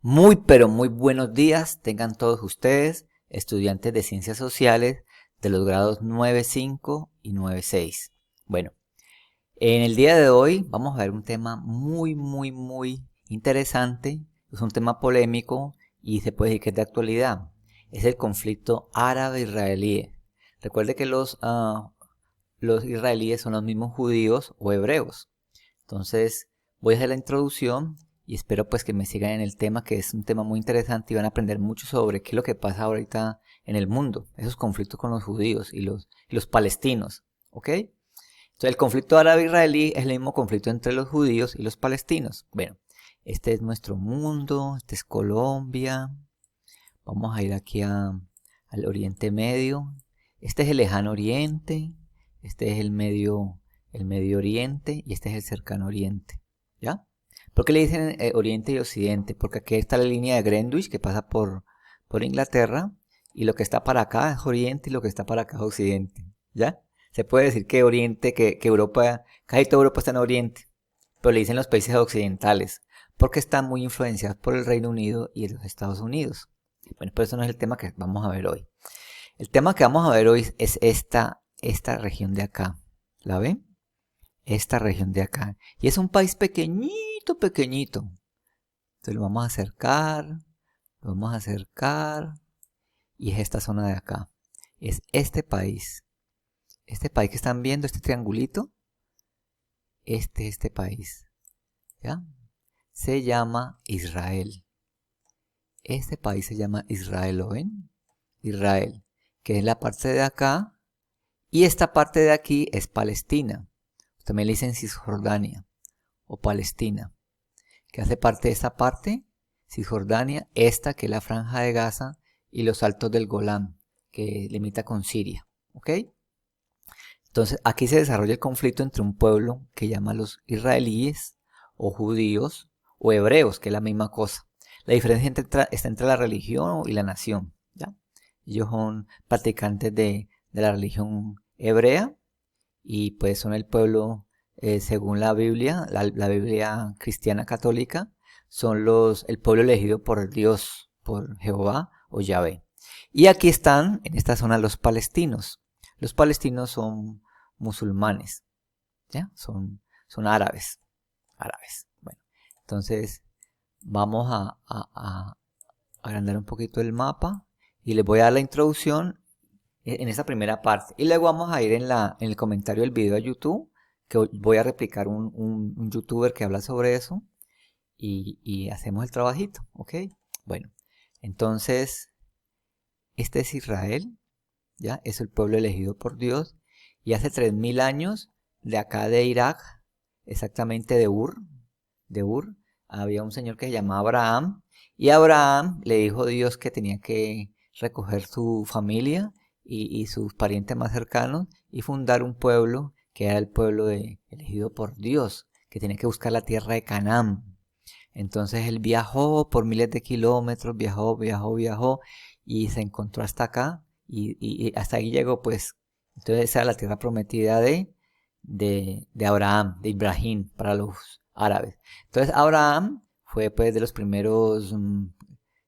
Muy, pero muy buenos días tengan todos ustedes, estudiantes de Ciencias Sociales de los grados 9.5 y 9.6. Bueno, en el día de hoy vamos a ver un tema muy interesante. Es un tema polémico y se puede decir que es de actualidad. Es el conflicto árabe-israelí. Recuerde que los israelíes son los mismos judíos o hebreos. Entonces, voy a hacer la introducción y espero pues que me sigan en el tema, que es un tema muy interesante y van a aprender mucho sobre qué es lo que pasa ahorita en el mundo, esos conflictos con los judíos y los palestinos, ¿ok? Entonces, el conflicto árabe-israelí es el mismo conflicto entre los judíos y los palestinos. Bueno, este es nuestro mundo, este es Colombia. Vamos a ir aquí al Oriente Medio. Este es el Lejano Oriente, este es el Medio Oriente y este es el Cercano Oriente. ¿Ya? ¿Por qué le dicen Oriente y Occidente? Porque aquí está la línea de Greenwich que pasa por Inglaterra y lo que está para acá es Oriente y lo que está para acá es Occidente. ¿Ya? Se puede decir que Oriente, que Europa, casi toda Europa está en Oriente, pero le dicen los países occidentales porque están muy influenciados por el Reino Unido y los Estados Unidos. Bueno, pero eso no es el tema que vamos a ver hoy. El tema que vamos a ver hoy es esta región de acá. ¿La ven? Esta región de acá. Y es un país pequeñito. Entonces lo vamos a acercar, lo vamos a acercar. Y es esta zona de acá. Es este país. Este país que están viendo, este triangulito. Este país. ¿Ya? Se llama Israel. Este país se llama Israel, ¿lo ven? Israel, que es la parte de acá. Y esta parte de aquí es Palestina. También le dicen Cisjordania o Palestina, que hace parte de esta parte, Cisjordania, esta que es la Franja de Gaza y los Altos del Golán, que limita con Siria. ¿Ok? Entonces aquí se desarrolla el conflicto entre un pueblo que llama los israelíes o judíos o hebreos, que es la misma cosa. La diferencia está entre la religión y la nación. ¿Ya? Ellos son practicantes de la religión hebrea y pues son el pueblo, según la Biblia, la Biblia cristiana católica, son el pueblo elegido por Dios, por Jehová o Yahvé. Y aquí están, en esta zona, los palestinos. Los palestinos son musulmanes, ¿ya? Son árabes. Bueno, entonces vamos a agrandar un poquito el mapa y les voy a dar la introducción en esa primera parte. Y luego vamos a ir en el comentario del video a YouTube, que voy a replicar un youtuber que habla sobre eso y hacemos el trabajito, ¿ok? Bueno, entonces, este es Israel, ¿ya? Es el pueblo elegido por Dios y hace 3000 años de acá de Irak, exactamente de Ur, había un señor que se llamaba Abraham y a Abraham le dijo Dios que tenía que recoger su familia y sus parientes más cercanos y fundar un pueblo que era el pueblo elegido por Dios, que tenía que buscar la tierra de Canaán. Entonces él viajó por miles de kilómetros, viajó y se encontró hasta acá y hasta ahí llegó pues. Entonces esa era la tierra prometida de Abraham, de Ibrahim para los árabes. Entonces Abraham fue pues de los primeros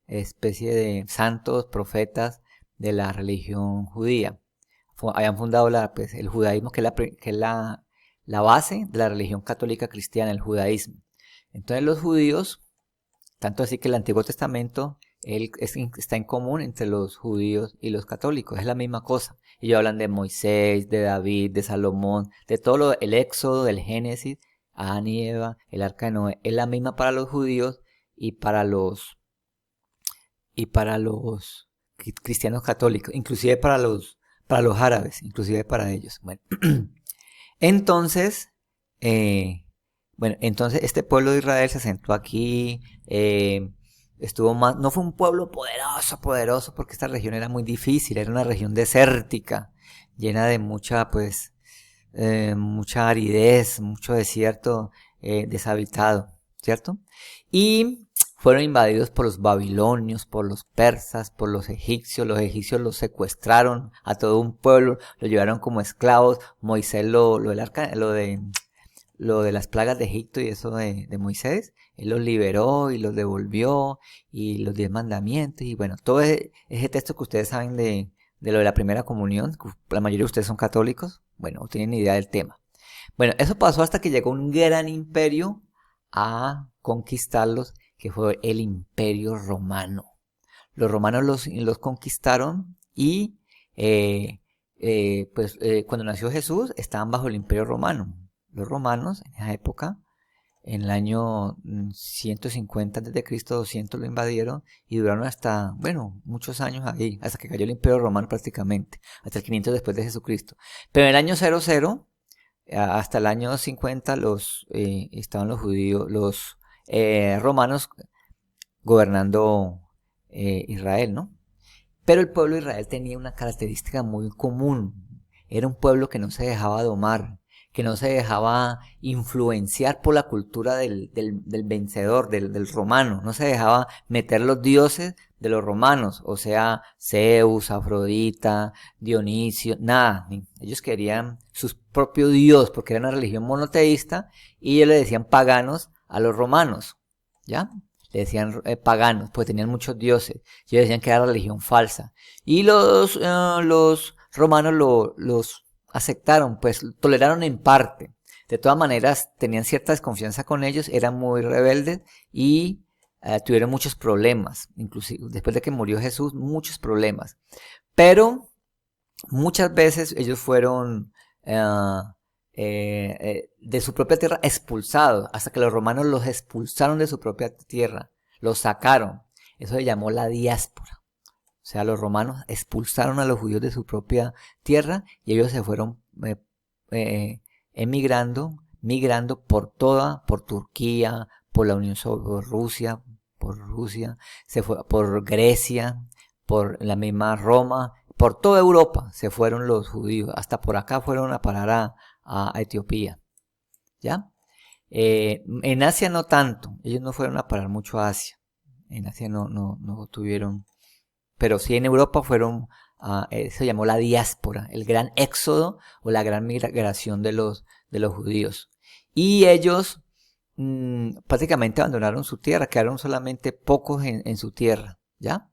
especie de santos, profetas de la religión judía. Habían fundado pues, el judaísmo, que es la base de la religión católica cristiana, el judaísmo. Entonces los judíos, tanto así que el Antiguo Testamento está en común entre los judíos y los católicos, es la misma cosa. Ellos hablan de Moisés, de David, de Salomón, de todo el Éxodo, del Génesis, Adán y Eva, el Arca de Noé, es la misma para los judíos y para los cristianos católicos, inclusive para los árabes, inclusive para ellos. Bueno, entonces, entonces este pueblo de Israel se asentó aquí, estuvo más, no fue un pueblo poderoso, porque esta región era muy difícil, era una región desértica, llena de mucha aridez, mucho desierto, deshabitado, ¿cierto? Y fueron invadidos por los babilonios, por los persas, por los egipcios. Los egipcios los secuestraron a todo un pueblo, lo llevaron como esclavos. Moisés lo de las plagas de Egipto y eso de Moisés. Él los liberó y los devolvió y los 10 mandamientos y bueno, todo ese texto que ustedes saben de lo de la primera comunión, la mayoría de ustedes son católicos, bueno, no tienen ni idea del tema. Bueno, eso pasó hasta que llegó un gran imperio a conquistarlos, que fue el Imperio Romano. Los romanos los conquistaron y cuando nació Jesús estaban bajo el Imperio Romano. Los romanos en esa época, en el año 150 a.C., 200 lo invadieron y duraron hasta, bueno, muchos años ahí, hasta que cayó el Imperio Romano prácticamente, hasta el 500 después de Jesucristo. Pero en el año 00 hasta el año 50 estaban los judíos, los romanos gobernando Israel, ¿no? Pero el pueblo de Israel tenía una característica muy común. Era un pueblo que no se dejaba domar, que no se dejaba influenciar por la cultura del vencedor, del romano. No se dejaba meter los dioses de los romanos, o sea, Zeus, Afrodita, Dionisio, nada. Ellos querían su propio dios, porque era una religión monoteísta, y ellos le decían paganos a los romanos, ¿ya? Le decían paganos, pues tenían muchos dioses. Ellos decían que era religión falsa. Y los romanos los aceptaron, pues toleraron en parte. De todas maneras, tenían cierta desconfianza con ellos, eran muy rebeldes y tuvieron muchos problemas. Inclusive, después de que murió Jesús, muchos problemas. Pero muchas veces ellos fueron de su propia tierra expulsados, hasta que los romanos los expulsaron de su propia tierra, los sacaron. Eso se llamó la diáspora. O sea, los romanos expulsaron a los judíos de su propia tierra y ellos se fueron migrando por Turquía, por la Unión Soviética, por Rusia, se fue por Grecia, por la misma Roma, por toda Europa se fueron los judíos, hasta por acá fueron a parar a Etiopía, ¿ya? En Asia no tanto, ellos no fueron a parar mucho a Asia, en Asia no tuvieron, pero sí en Europa fueron, se llamó la diáspora, el gran éxodo o la gran migración de los judíos. Y ellos prácticamente abandonaron su tierra, quedaron solamente pocos en su tierra, ¿ya?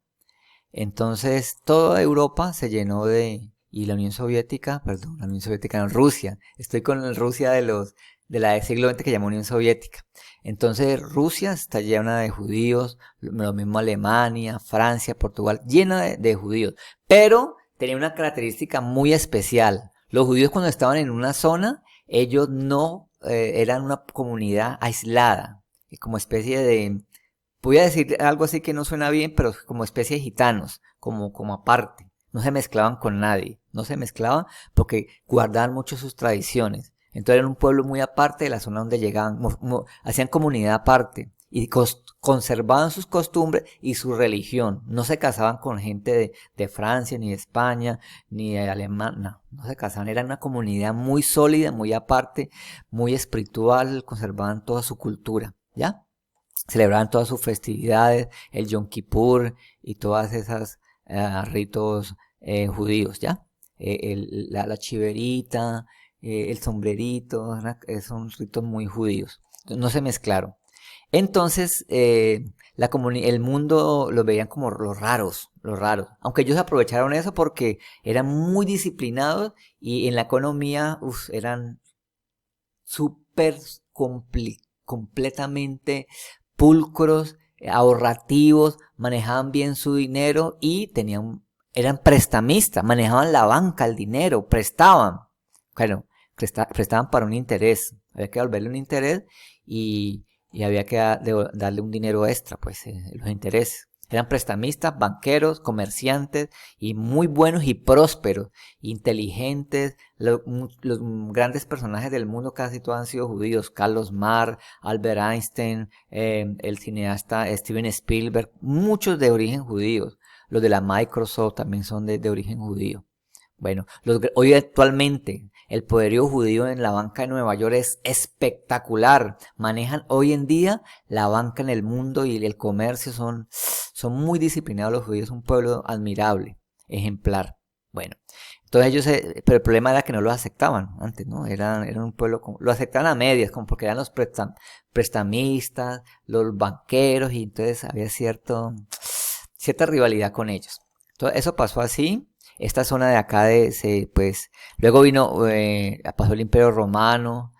Entonces toda Europa se llenó y la Unión Soviética, no, Rusia, estoy con Rusia de la siglo XX que llamó Unión Soviética. Entonces Rusia está llena de judíos, lo mismo Alemania, Francia, Portugal, llena de judíos. Pero tenía una característica muy especial. Los judíos cuando estaban en una zona, ellos no eran una comunidad aislada, como especie de, voy a decir algo así que no suena bien, pero como especie de gitanos, como aparte. No se mezclaban con nadie, no se mezclaban porque guardaban mucho sus tradiciones. Entonces eran un pueblo muy aparte de la zona donde llegaban, hacían comunidad aparte y conservaban sus costumbres y su religión. No se casaban con gente de Francia, ni de España, ni de Alemania, no se casaban. Eran una comunidad muy sólida, muy aparte, muy espiritual, conservaban toda su cultura, ¿ya? Celebraban todas sus festividades, el Yom Kippur y todas esas ritos judíos, ¿ya? La chiverita, el sombrerito, son ritos muy judíos, no se mezclaron. Entonces, el mundo los veían como los raros, aunque ellos aprovecharon eso porque eran muy disciplinados y en la economía eran súper completamente pulcros, ahorrativos, manejaban bien su dinero y eran prestamistas, manejaban la banca, el dinero, prestaban. Bueno, prestaban para un interés, había que devolverle un interés y había que darle un dinero extra, pues los intereses. Eran prestamistas, banqueros, comerciantes y muy buenos y prósperos, inteligentes. Los grandes personajes del mundo casi todos han sido judíos. Carlos Marx, Albert Einstein, el cineasta Steven Spielberg, muchos de origen judíos. Los de la Microsoft también son de origen judío. Bueno, hoy actualmente el poderío judío en la banca de Nueva York es espectacular. Manejan hoy en día la banca en el mundo y el comercio, son muy disciplinados los judíos, un pueblo admirable, ejemplar. Bueno, entonces ellos, pero el problema era que no los aceptaban antes, ¿no? Eran un pueblo, lo aceptaban a medias, como porque eran los prestamistas, los banqueros, y entonces había cierta rivalidad con ellos. Entonces eso pasó así. Esta zona de acá, pues, luego pasó el Imperio Romano,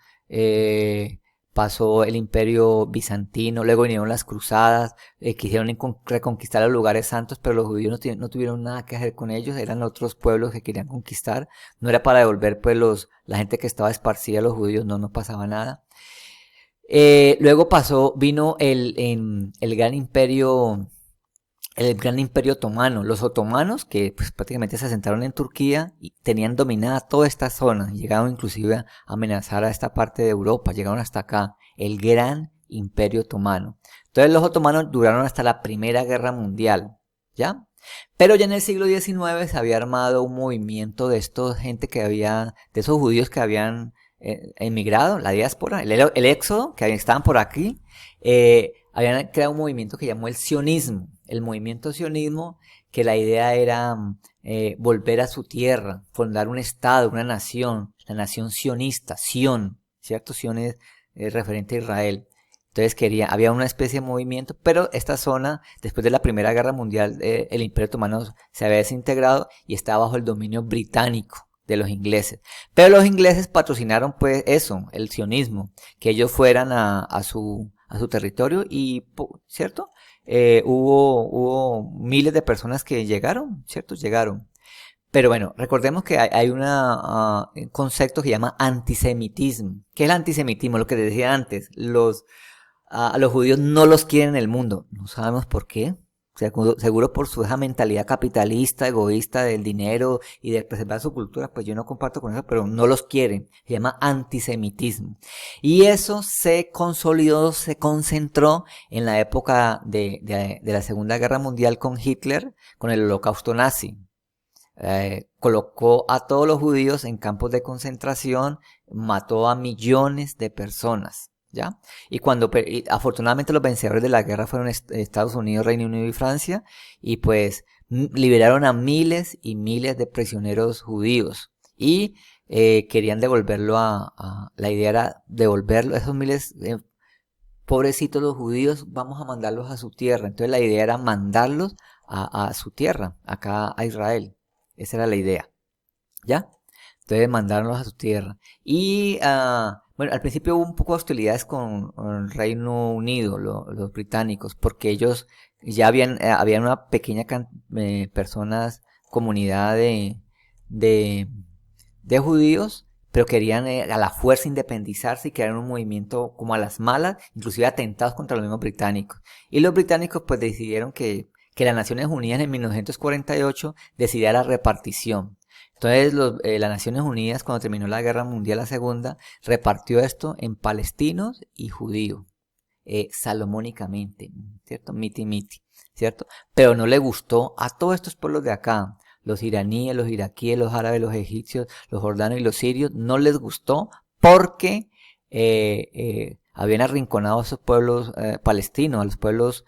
pasó el Imperio Bizantino, luego vinieron las cruzadas, quisieron reconquistar los lugares santos, pero los judíos no tuvieron nada que hacer con ellos, eran otros pueblos que querían conquistar, no era para devolver pues la gente que estaba esparcida, los judíos, no pasaba nada. Luego vino el gran imperio otomano. Los otomanos, que pues, prácticamente se asentaron en Turquía y tenían dominada toda esta zona, llegaron inclusive a amenazar a esta parte de Europa, llegaron hasta acá, el gran imperio otomano. Entonces los otomanos duraron hasta la Primera Guerra Mundial, ¿ya? Pero ya en el siglo XIX se había armado un movimiento de de esos judíos que habían emigrado, la diáspora, el éxodo, que estaban por aquí, habían creado un movimiento que llamó el sionismo. El movimiento sionismo, que la idea era volver a su tierra, fundar un estado, una nación, la nación sionista, Sion, ¿cierto? Sion es referente a Israel. Entonces había una especie de movimiento, pero esta zona, después de la Primera Guerra Mundial, el Imperio Otomano se había desintegrado y estaba bajo el dominio británico de los ingleses. Pero los ingleses patrocinaron pues eso, el sionismo, que ellos fueran a su territorio y, ¿cierto? Hubo miles de personas que llegaron, ¿cierto? Llegaron. Pero bueno, recordemos que hay un concepto que se llama antisemitismo. ¿Qué es el antisemitismo? Lo que decía antes, a los judíos no los quieren en el mundo. No sabemos por qué. Seguro por esa mentalidad capitalista, egoísta del dinero y de preservar su cultura, pues yo no comparto con eso, pero no los quieren. Se llama antisemitismo. Y eso se consolidó, se concentró en la época de la Segunda Guerra Mundial con Hitler, con el Holocausto nazi. Colocó a todos los judíos en campos de concentración, mató a millones de personas. ¿Ya? Y afortunadamente los vencedores de la guerra fueron Estados Unidos, Reino Unido y Francia, y pues liberaron a miles y miles de prisioneros judíos y querían devolverlo la idea era devolverlo a esos miles pobrecitos los judíos, vamos a mandarlos a su tierra. Entonces la idea era mandarlos a su tierra, acá a Israel. Esa era la idea, ¿ya? Entonces mandarlos a su tierra. Y bueno, al principio hubo un poco de hostilidades con el Reino Unido, los británicos, porque ellos ya habían una pequeña personas, comunidad de judíos, pero querían a la fuerza independizarse y crear un movimiento como a las malas, inclusive atentados contra los mismos británicos. Y los británicos pues decidieron que las Naciones Unidas en 1948 decidiera la repartición. Entonces las Naciones Unidas, cuando terminó la Guerra Mundial, la Segunda, repartió esto en palestinos y judíos, salomónicamente, ¿cierto? Miti, ¿cierto? Pero no le gustó a todos estos pueblos de acá, los iraníes, los iraquíes, los árabes, los egipcios, los jordanos y los sirios, no les gustó porque habían arrinconado a esos pueblos palestinos, a los pueblos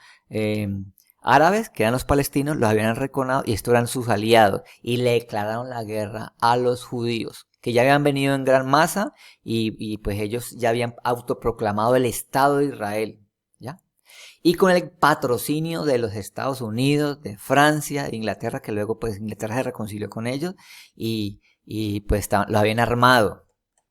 árabes, que eran los palestinos, los habían arrinconado y estos eran sus aliados y le declararon la guerra a los judíos, que ya habían venido en gran masa y pues ellos ya habían autoproclamado el Estado de Israel, ¿ya? Y con el patrocinio de los Estados Unidos, de Francia, de Inglaterra, que luego pues Inglaterra se reconcilió con ellos y pues lo habían armado.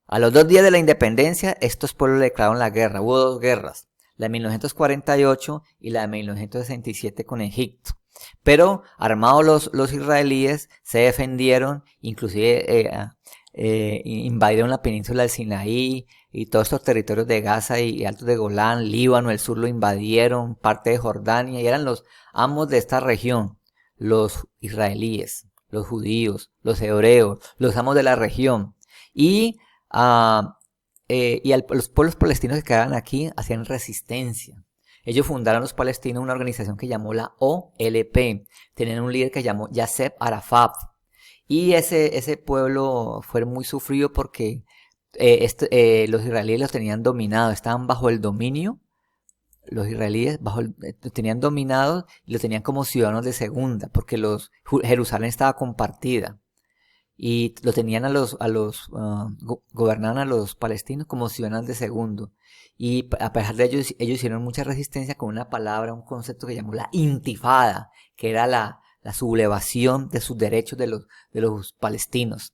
A los 2 días de la independencia, estos pueblos le declararon la guerra. Hubo 2 guerras, la de 1948 y la de 1967 con Egipto. Pero armados los israelíes se defendieron, inclusive invadieron la península del Sinaí y todos estos territorios de Gaza y Altos de Golán, Líbano, el sur lo invadieron, parte de Jordania, y eran los amos de esta región, los israelíes, los judíos, los hebreos, los amos de la región. Y los pueblos palestinos que quedaban aquí hacían resistencia. Ellos fundaron los palestinos una organización que llamó la OLP. Tenían un líder que llamó Yasser Arafat. Y ese pueblo fue muy sufrido porque los israelíes los tenían dominados, estaban bajo el dominio. Los israelíes los tenían dominados y los tenían como ciudadanos de segunda, porque Jerusalén estaba compartida. y lo tenían gobernaban a los palestinos como ciudadanos de segundo. Y a pesar de ellos hicieron mucha resistencia con una palabra, un concepto que llamó la intifada, que era la sublevación de sus derechos de los palestinos.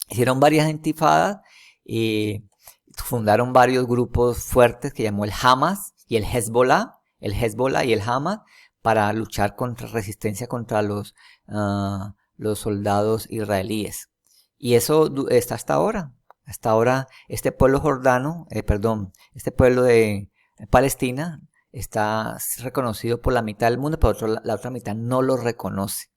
Hicieron varias intifadas y fundaron varios grupos fuertes que llamó el Hamas y el Hezbollah y el Hamas, para luchar contra resistencia contra los soldados israelíes. Y eso está hasta ahora. Hasta ahora este pueblo este pueblo de Palestina está reconocido por la mitad del mundo, pero la otra mitad no lo reconoce.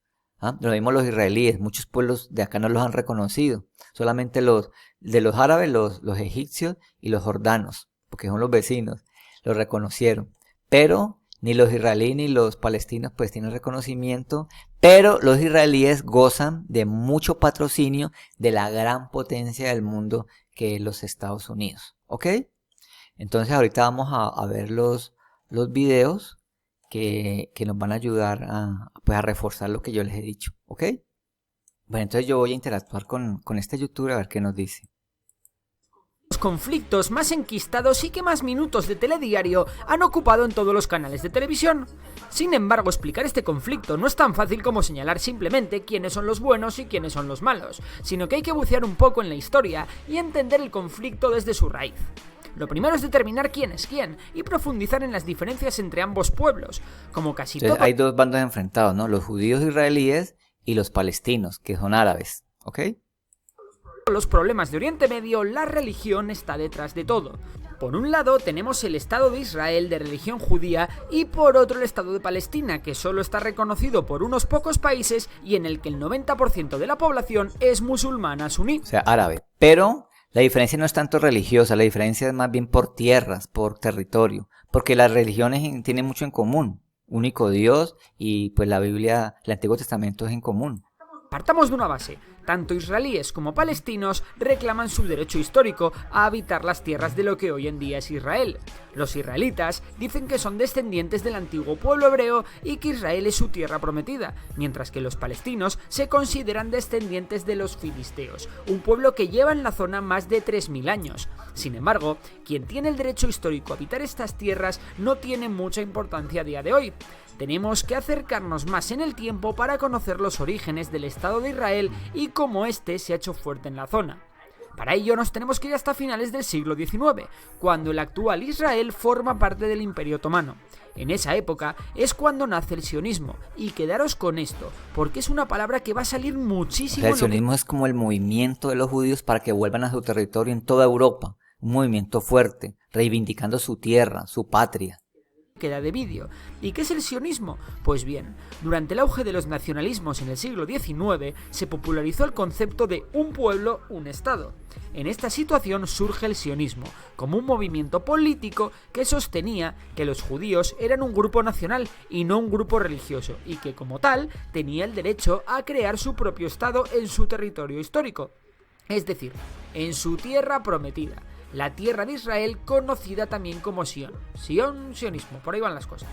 Lo mismo los israelíes, muchos pueblos de acá no los han reconocido. Solamente los de los árabes, los egipcios y los jordanos, porque son los vecinos, los reconocieron. Pero ni los israelíes ni los palestinos pues tienen reconocimiento, pero los israelíes gozan de mucho patrocinio de la gran potencia del mundo que es los Estados Unidos. ¿Ok? Entonces ahorita vamos a ver los videos que nos van a ayudar a reforzar lo que yo les he dicho. ¿Ok? Bueno, entonces yo voy a interactuar con este youtuber a ver qué nos dice. Los conflictos más enquistados y que más minutos de telediario han ocupado en todos los canales de televisión. Sin embargo, explicar este conflicto no es tan fácil como señalar simplemente quiénes son los buenos y quiénes son los malos, sino que hay que bucear un poco en la historia y entender el conflicto desde su raíz. Lo primero es determinar quién es quién y profundizar en las diferencias entre ambos pueblos, como casi todo. Hay dos bandos enfrentados, ¿no? Los judíos israelíes y los palestinos, que son árabes, ¿ok? Los problemas de Oriente Medio, la religión está detrás de todo. Por un lado tenemos el Estado de Israel de religión judía y por otro el Estado de Palestina, que solo está reconocido por unos pocos países y en el que el 90% de la población es musulmana suní. O sea, árabe. Pero la diferencia no es tanto religiosa, la diferencia es más bien por tierras, por territorio, porque las religiones tienen mucho en común. Único Dios y pues la Biblia, el Antiguo Testamento es en común. Partamos de una base. Tanto israelíes como palestinos reclaman su derecho histórico a habitar las tierras de lo que hoy en día es Israel. Los israelitas dicen que son descendientes del antiguo pueblo hebreo y que Israel es su tierra prometida, mientras que los palestinos se consideran descendientes de los filisteos, un pueblo que lleva en la zona más de 3000 años. Sin embargo, quien tiene el derecho histórico a habitar estas tierras no tiene mucha importancia a día de hoy. Tenemos que acercarnos más en el tiempo para conocer los orígenes del Estado de Israel y cómo éste se ha hecho fuerte en la zona. Para ello nos tenemos que ir hasta finales del siglo XIX, cuando el actual Israel forma parte del Imperio Otomano. En esa época es cuando nace el sionismo, y quedaros con esto, porque es una palabra que va a salir muchísimo. El sionismo es como el movimiento de los judíos para que vuelvan a su territorio en toda Europa, un movimiento fuerte, reivindicando su tierra, su patria. Queda de vídeo. ¿Y qué es el sionismo? Pues bien, durante el auge de los nacionalismos en el siglo XIX se popularizó el concepto de un pueblo, un estado. En esta situación surge el sionismo, como un movimiento político que sostenía que los judíos eran un grupo nacional y no un grupo religioso, y que como tal tenía el derecho a crear su propio estado en su territorio histórico, es decir, en su tierra prometida. La tierra de Israel, conocida también como Sion. Sionismo, por ahí van las cosas.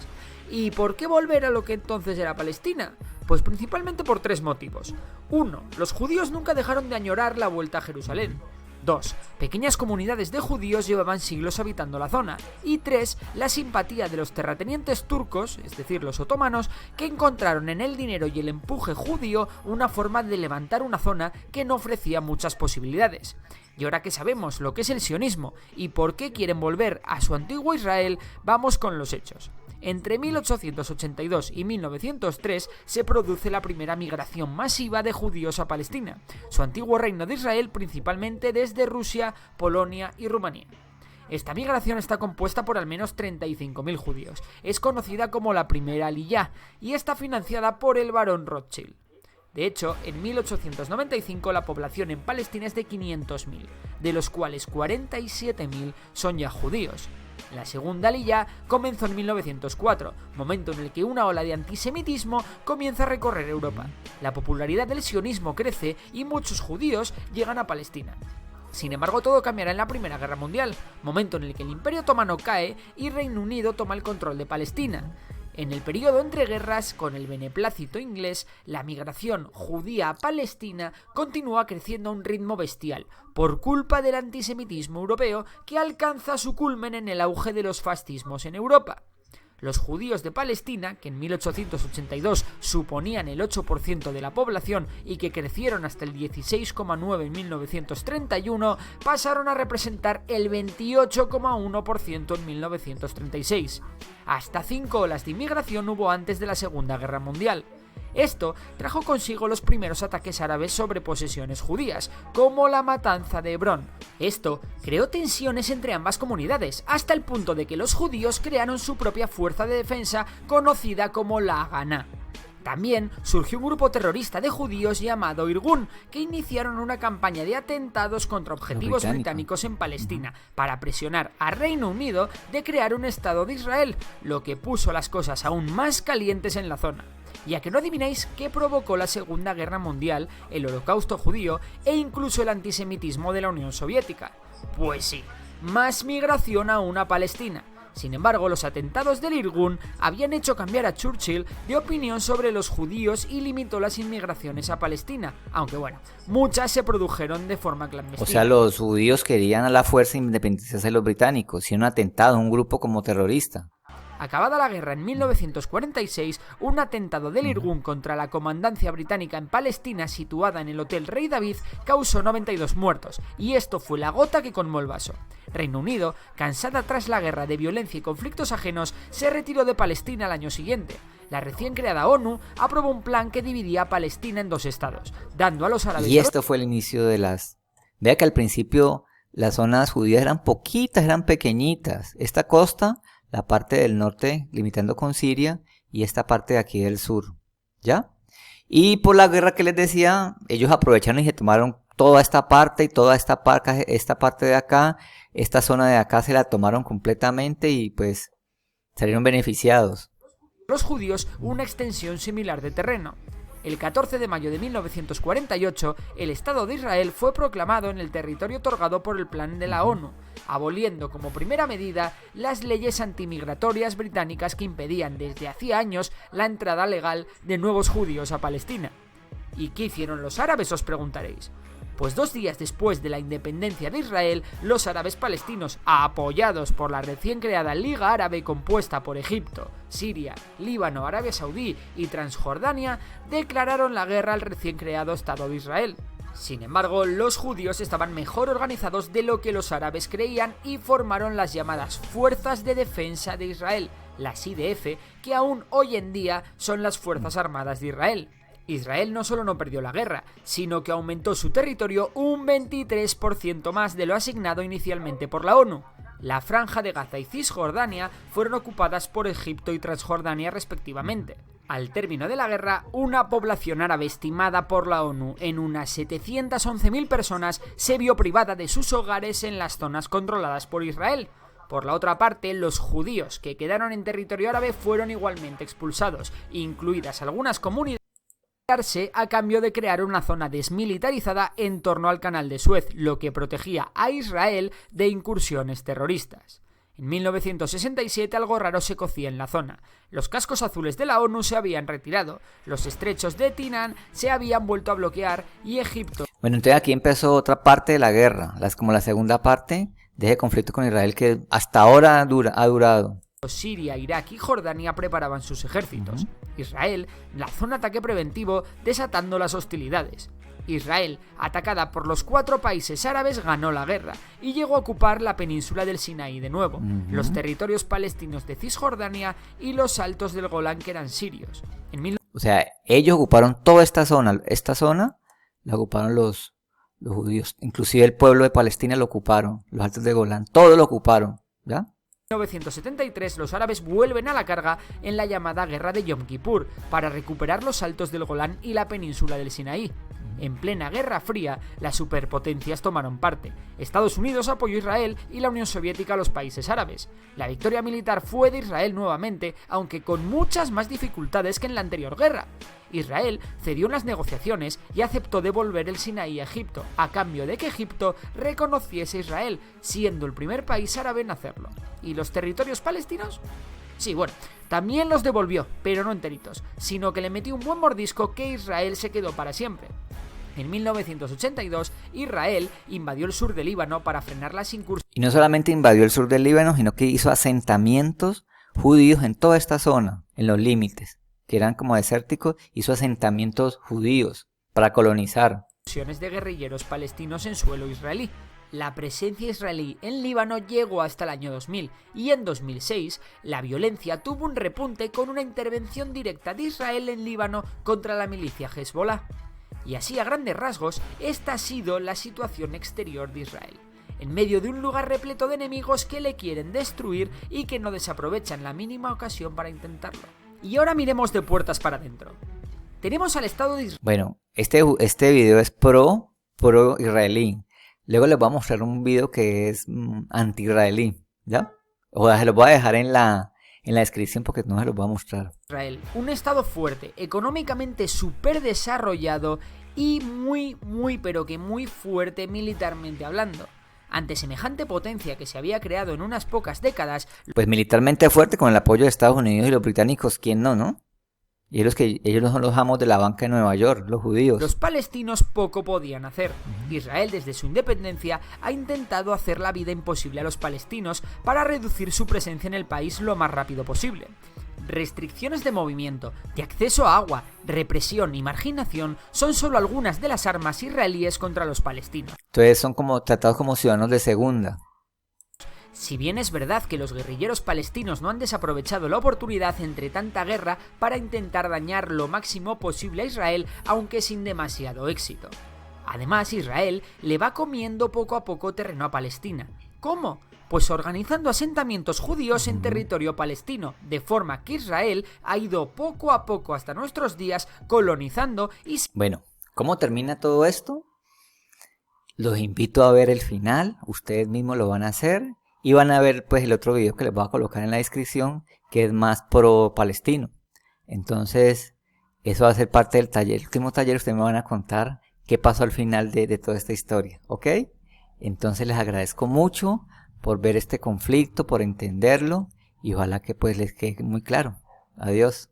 ¿Y por qué volver a lo que entonces era Palestina? Pues principalmente por 3 motivos. 1. Los judíos nunca dejaron de añorar la vuelta a Jerusalén. 2. Pequeñas comunidades de judíos llevaban siglos habitando la zona. Y 3. La simpatía de los terratenientes turcos, es decir, los otomanos, que encontraron en el dinero y el empuje judío una forma de levantar una zona que no ofrecía muchas posibilidades. Y ahora que sabemos lo que es el sionismo y por qué quieren volver a su antiguo Israel, vamos con los hechos. Entre 1882 y 1903 se produce la primera migración masiva de judíos a Palestina, su antiguo reino de Israel, principalmente desde Rusia, Polonia y Rumanía. Esta migración está compuesta por al menos 35.000 judíos. Es conocida como la primera Aliyá y está financiada por el barón Rothschild. De hecho, en 1895 la población en Palestina es de 500.000, de los cuales 47.000 son ya judíos. La segunda Aliyá comenzó en 1904, momento en el que una ola de antisemitismo comienza a recorrer Europa. La popularidad del sionismo crece y muchos judíos llegan a Palestina. Sin embargo, todo cambiará en la Primera Guerra Mundial, momento en el que el Imperio Otomano cae y Reino Unido toma el control de Palestina. En el periodo entre guerras, con el beneplácito inglés, la migración judía a Palestina continúa creciendo a un ritmo bestial, por culpa del antisemitismo europeo que alcanza su culmen en el auge de los fascismos en Europa. Los judíos de Palestina, que en 1882 suponían el 8% de la población y que crecieron hasta el 16,9% en 1931, pasaron a representar el 28,1% en 1936. Hasta 5 olas de inmigración hubo antes de la Segunda Guerra Mundial. Esto trajo consigo los primeros ataques árabes sobre posesiones judías, como la matanza de Hebrón. Esto creó tensiones entre ambas comunidades, hasta el punto de que los judíos crearon su propia fuerza de defensa conocida como la Haganá. También surgió un grupo terrorista de judíos llamado Irgun, que iniciaron una campaña de atentados contra objetivos británicos en Palestina para presionar a Reino Unido de crear un Estado de Israel, lo que puso las cosas aún más calientes en la zona. Y a que no adivináis qué provocó la Segunda Guerra Mundial, el Holocausto judío e incluso el antisemitismo de la Unión Soviética. Pues sí, más migración aún a Palestina. Sin embargo, los atentados del Irgun habían hecho cambiar a Churchill de opinión sobre los judíos y limitó las inmigraciones a Palestina, aunque bueno, muchas se produjeron de forma clandestina. O sea, los judíos querían a la fuerza independizarse de los británicos y un atentado, un grupo como terrorista. Acabada la guerra en 1946, un atentado del Irgun contra la comandancia británica en Palestina situada en el Hotel Rey David causó 92 muertos, y esto fue la gota que colmó el vaso. Reino Unido, cansada tras la guerra de violencia y conflictos ajenos, se retiró de Palestina al año siguiente. La recién creada ONU aprobó un plan que dividía a Palestina en 2 estados, dando a los árabes... Y esto fue el inicio de las... Vea que al principio las zonas judías eran poquitas, eran pequeñitas. Esta costa... la parte del norte limitando con Siria y esta parte de aquí del sur, ¿ya? Y por la guerra que les decía, ellos aprovecharon y se tomaron toda esta parte y toda esta parte de acá, esta zona de acá se la tomaron completamente y pues salieron beneficiados. Los judíos una extensión similar de terreno. El 14 de mayo de 1948, el Estado de Israel fue proclamado en el territorio otorgado por el Plan de la ONU, aboliendo como primera medida las leyes antimigratorias británicas que impedían desde hacía años la entrada legal de nuevos judíos a Palestina. ¿Y qué hicieron los árabes?, os preguntaréis. Pues 2 días después de la independencia de Israel, los árabes palestinos, apoyados por la recién creada Liga Árabe compuesta por Egipto, Siria, Líbano, Arabia Saudí y Transjordania, declararon la guerra al recién creado Estado de Israel. Sin embargo, los judíos estaban mejor organizados de lo que los árabes creían y formaron las llamadas Fuerzas de Defensa de Israel, las IDF, que aún hoy en día son las Fuerzas Armadas de Israel. Israel no solo no perdió la guerra, sino que aumentó su territorio un 23% más de lo asignado inicialmente por la ONU. La Franja de Gaza y Cisjordania fueron ocupadas por Egipto y Transjordania respectivamente. Al término de la guerra, una población árabe estimada por la ONU en unas 711.000 personas se vio privada de sus hogares en las zonas controladas por Israel. Por la otra parte, los judíos que quedaron en territorio árabe fueron igualmente expulsados, incluidas algunas comunidades, a cambio de crear una zona desmilitarizada en torno al Canal de Suez, lo que protegía a Israel de incursiones terroristas. En 1967 algo raro se cocía en la zona. Los cascos azules de la ONU se habían retirado, los estrechos de Tinan se habían vuelto a bloquear y Egipto... Bueno, entonces aquí empezó otra parte de la guerra, como la segunda parte de ese conflicto con Israel que hasta ahora ha durado. Siria, Irak y Jordania preparaban sus ejércitos. Israel lanzó un ataque preventivo desatando las hostilidades. Israel, atacada por los 4 países árabes, ganó la guerra y llegó a ocupar la península del Sinaí de nuevo, los territorios palestinos de Cisjordania y los altos del Golán que eran sirios. O sea, ellos ocuparon toda esta zona la ocuparon los judíos, inclusive el pueblo de Palestina lo ocuparon, los altos del Golán, todo lo ocuparon, ¿ya? En 1973 los árabes vuelven a la carga en la llamada Guerra de Yom Kippur para recuperar los altos del Golán y la península del Sinaí. En plena Guerra Fría, las superpotencias tomaron parte. Estados Unidos apoyó a Israel y la Unión Soviética a los países árabes. La victoria militar fue de Israel nuevamente, aunque con muchas más dificultades que en la anterior guerra. Israel cedió en las negociaciones y aceptó devolver el Sinaí a Egipto, a cambio de que Egipto reconociese a Israel, siendo el primer país árabe en hacerlo. ¿Y los territorios palestinos? Sí, bueno, También los devolvió, pero no enteritos, sino que le metió un buen mordisco que Israel se quedó para siempre. En 1982, Israel invadió el sur del Líbano para frenar las incursiones. Y no solamente invadió el sur del Líbano, sino que hizo asentamientos judíos en toda esta zona, en los límites, que eran como desérticos, hizo asentamientos judíos para colonizar. De guerrilleros palestinos en suelo israelí. La presencia israelí en Líbano llegó hasta el año 2000 y en 2006 la violencia tuvo un repunte con una intervención directa de Israel en Líbano contra la milicia Hezbollah. Y así a grandes rasgos, esta ha sido la situación exterior de Israel, en medio de un lugar repleto de enemigos que le quieren destruir y que no desaprovechan la mínima ocasión para intentarlo. Y ahora miremos de puertas para adentro. Tenemos al Estado de Israel. Bueno, este video es pro israelí. Luego les voy a mostrar un video que es anti-israelí, ¿ya? O se los voy a dejar en la descripción porque no se los voy a mostrar. Israel, un Estado fuerte, económicamente súper desarrollado y muy fuerte militarmente hablando. Ante semejante potencia que se había creado en unas pocas décadas... Pues militarmente fuerte con el apoyo de Estados Unidos y los británicos, ¿quién no, no? Y ellos no son los amos de la banca de Nueva York, los judíos. Los palestinos poco podían hacer. Israel, desde su independencia, ha intentado hacer la vida imposible a los palestinos para reducir su presencia en el país lo más rápido posible. Restricciones de movimiento, de acceso a agua, represión y marginación son solo algunas de las armas israelíes contra los palestinos. Entonces son como tratados como ciudadanos de segunda. Si bien es verdad que los guerrilleros palestinos no han desaprovechado la oportunidad entre tanta guerra para intentar dañar lo máximo posible a Israel, aunque sin demasiado éxito. Además, Israel le va comiendo poco a poco terreno a Palestina. ¿Cómo? Pues organizando asentamientos judíos en territorio palestino, de forma que Israel ha ido poco a poco hasta nuestros días colonizando y... Bueno, ¿cómo termina todo esto? Los invito a ver el final, ustedes mismos lo van a hacer. Y van a ver pues el otro video que les voy a colocar en la descripción, que es más pro palestino. Entonces, eso va a ser parte del taller. El último taller ustedes me van a contar qué pasó al final de toda esta historia, ¿ok? Entonces les agradezco mucho por ver este conflicto, por entenderlo, y ojalá que pues les quede muy claro. Adiós.